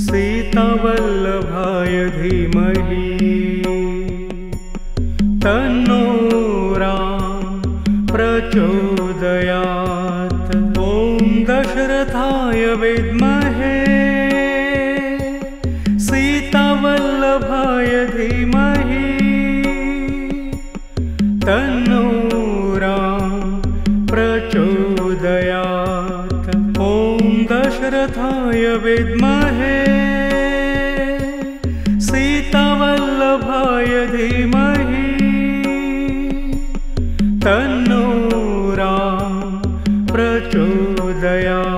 सीतावल्लभाय धीमहि तन्नो राम प्रचोदयात्। ॐ दशरथाय विद्महे सीतावल्लभाय धीमहि तन्नो राम प्रचोदयात्। ॐ दशरथाय विद्महे सीतावल्लभाय धीमहि तन्नो राम प्रचोदयात्।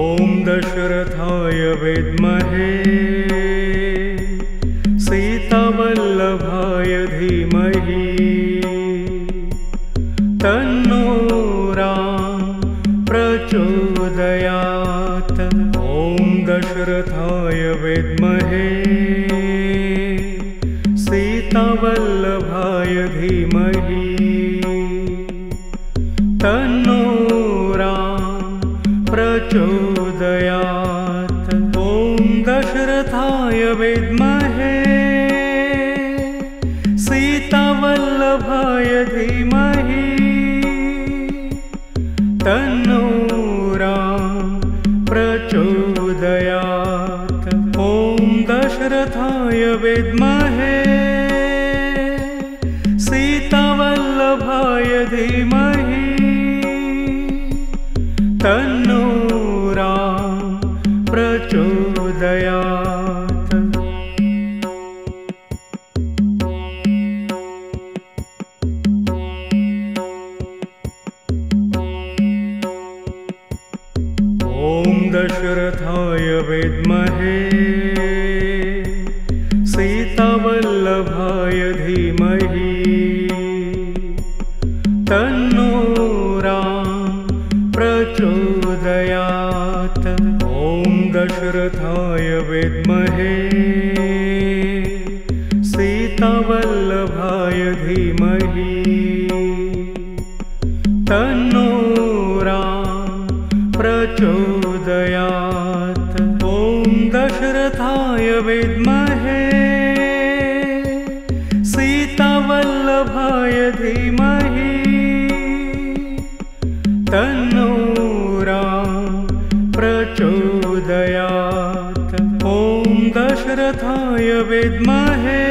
ॐ दशरथाय विद्महे सीतावल्लभाय धीमहि तन्नो राम प्रचोदयात्। ॐ दशरथाय विद्महे सीतावल्लभाय धीमहि तन्नो राम प्रचोदयात्। ॐ दशरथाय विद्महे सीतावल्लभाय धीमहि तन्नो राम प्रचोदयात्। ॐ दशरथाय विद्महे सीतावल्लभाय धीमहि तन्नो राम प्रचोदयात्। ॐ दशरथाय विद्महे सीतावल्लभाय धीमहि तन्नो राम प्रचोदयात्। ॐ दशरथाय विद्महे सीतावल्लभाय धीमहि तन्नो राम प्रचोदयात्। ॐ दशरथाय विद्महे सीतावल्लभाय धीमहि तन्नो राम प्रचोदयात्। ॐ दशरथाय विद्महे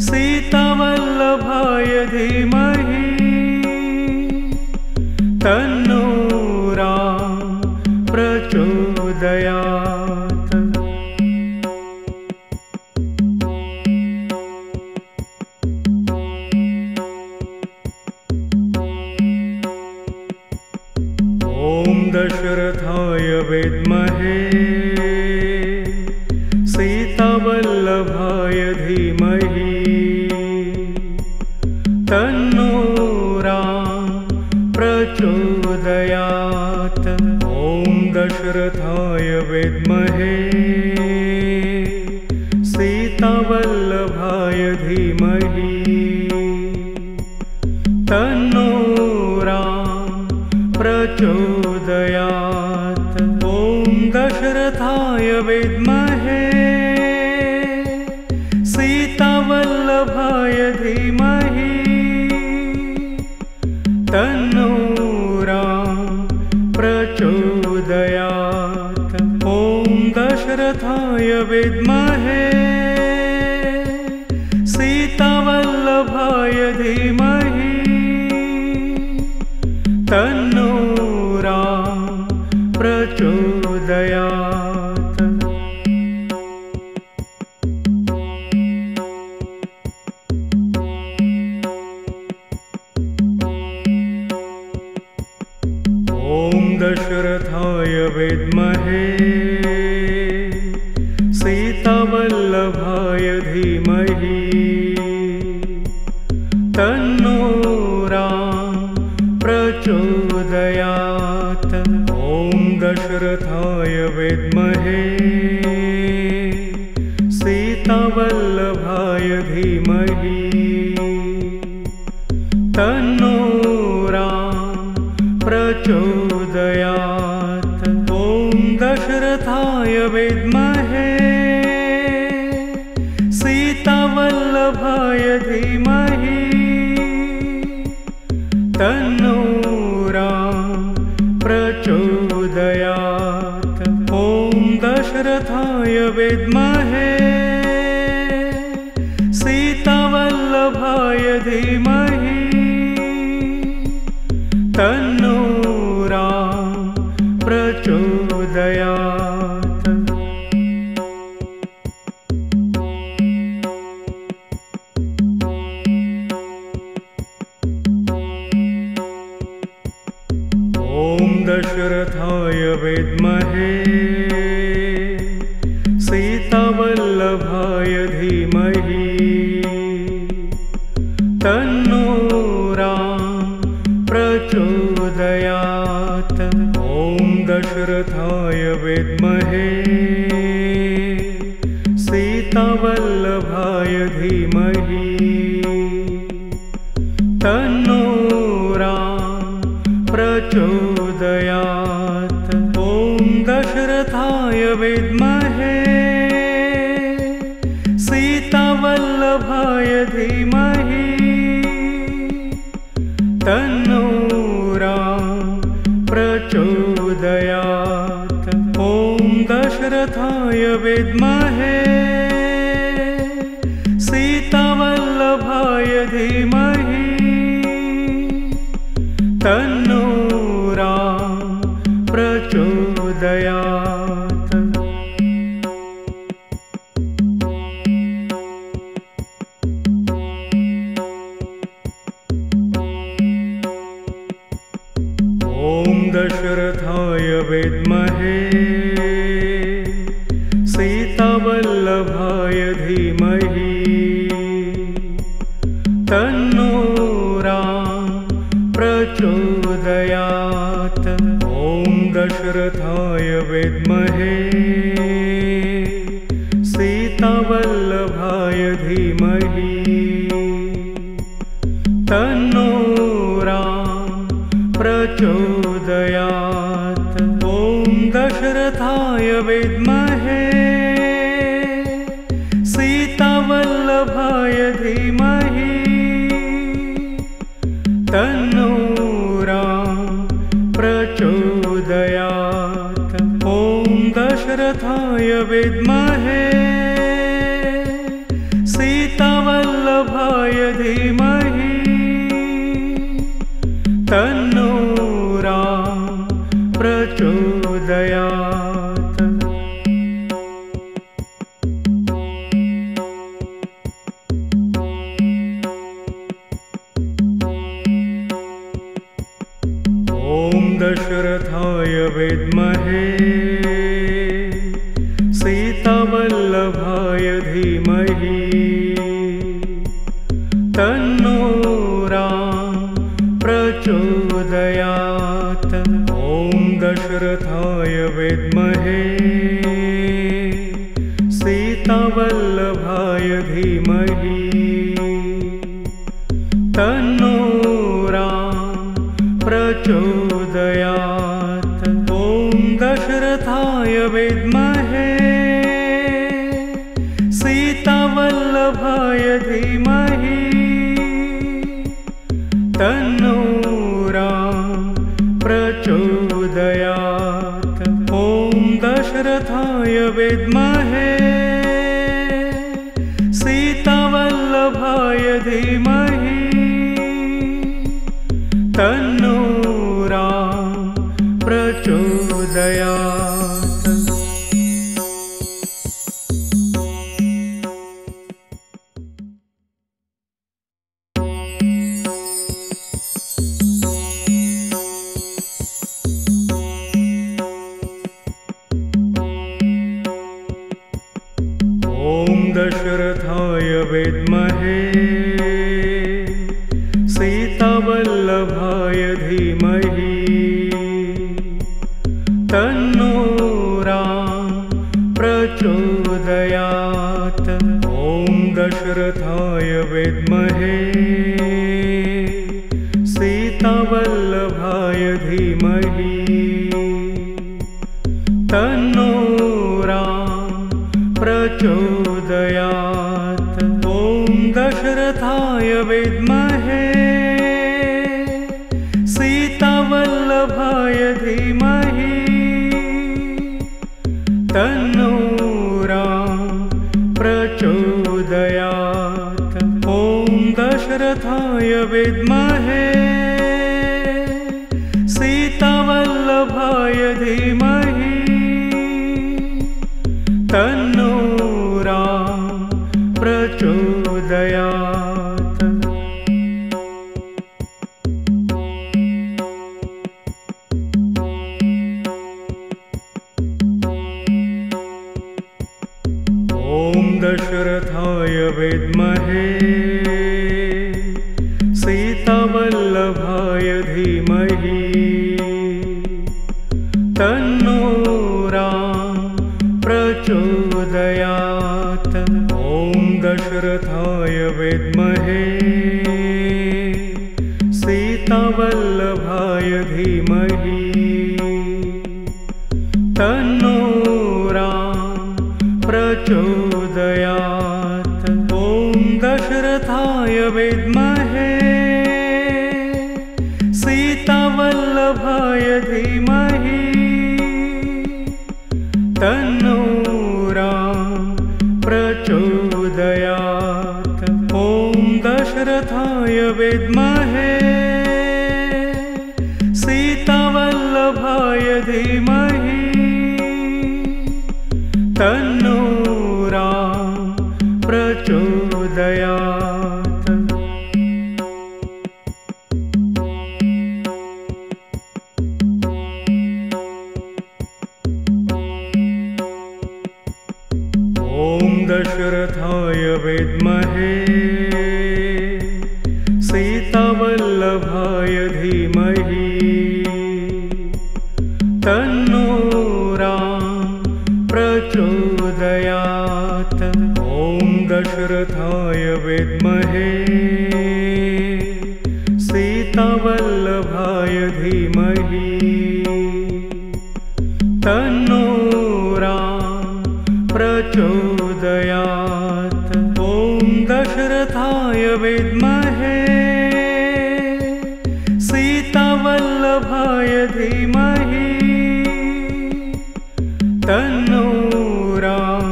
सीतावल्लभाय धीमहि तन्नो राम प्रचोदयात्। ॐ दशरथाय विद्महे सीतावल्लभाय धीमहि तन्नो राम प्रचोदयात्। ॐ दशरथाय विद्महे सीतावल्लभाय धीमहि तन्नो राम प्रचोदयात्। ॐ दशरथाय विद्महे सीतावल्लभाय धीमहि तन्नो राम प्रचोदयात्। ॐ दशरथाय विद्महे सीतावल्लभाय धीमहि तन्नो राम प्रचोदयात्। ॐ दशरथाय विद्महे सीतावल्लभाय धीमहि तन्नो राम प्रचोदयात्। सीतावल्लभाय धीमहि तन्नो राम प्रचोदयात्। ॐ दशरथाय विद्महे सीतावल्लभाय धीमहि तन्नो राम प्रचोदयात्। ॐ दशरथाय विद्महे सीतावल्लभाय धीमहि तन्नो राम प्रचोदयात्। ॐ दशरथाय विद्महे सीतावल्लभाय धीमहि तन्नो राम प्रचोदयात्। ॐ दशरथाय विद्महे सीतावल्लभाय धीमहि तन्नो राम प्रचोदयात्। ॐ दशरथाय विद्महे सीतावल्लभाय धीमहि तन्नो राम प्रचोदयात्। ॐ दशरथाय विद्महे सीतावल्लभाय धीमहि तन्नो राम प्रचोदयात्। ॐ दशरथाय विद्महे सीतावल्लभाय धीमहि तन्नो राम प्रचोदयात्। ॐ दशरथाय विद्महे सीतावल्लभाय धीमहि तन्नो राम प्रचोदयात्। ॐ दशरथाय विद्महे सीतावल्लभाय धीमहि तन्नो राम प्रचोदयात्। ॐ दशरथाय विद्महे सीतावल्लभाय धीमहि तन्नो राम प्रचोदयात्। ॐ दशरथाय विद्महे सीतावल्लभाय धीमहि तन्नो राम प्रचोदयात्। ॐ दशरथाय विद्महे सीतावल्लभाय धीमहि तन्नो राम प्रचोदयात्। ॐ दशरथाय विद्महे सीतावल्लभाय धीमहि तन्नो राम प्रचोदयात्। ॐ दशरथाय विद्महे सीतावल्लभाय धीमहि तन्नो राम प्रचोदयात्। ॐ दशरथाय विद्महे सीतावल्लभाय धीमहि तन्नो राम प्रचोदयात्। ॐ दशरथाय विद्महे सीतावल्लभाय धीमहि तन्नो राम प्रचोदयात्। दशरथाय विद्महे सीतावल्लभाय धीमहि तन्नो राम प्रचोदयात्। दशरथाय विद्महे सीतावल्लभाय धीमहि तन्नो राम प्रचोदयात्। दशरथाय विद्महे सीतावल्लभाय धीमहि तन्नो राम प्रचोदयात्। दशरथाय विद्महे सीतावल्लभाय धीमहि तन्नो राम प्रचोदयात्। दशरथाय विद्महे सीतावल्लभाय धीमहि तन्नो राम प्रचोदयात्। दशरथाय विद्महे सीतावल्लभाय धीमहि तन्नो राम प्रचोदयात्। दशरथाय विद्महे सीतावल्लभाय धीमहि तन्नो राम प्रचोदयात्। दशरथाय विद्महे सीतावल्लभाय धीमहि तन्नो राम प्रचोदयात्। दशरथाय विद्महे सीतावल्लभाय धीमहि तन्नो राम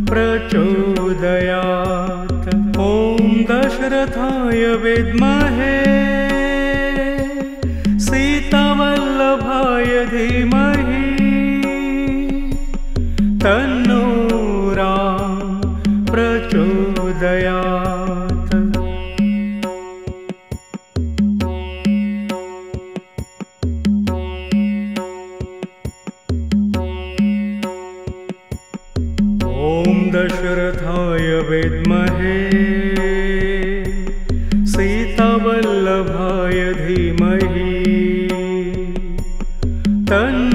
प्रचोदयात्। दशरथाय विद्महे सीतावल्लभाय धीमहि तन्नो राम प्रचोदयात्। दशरथाय विद्महे सीतावल्लभाय धीमहि तन्नो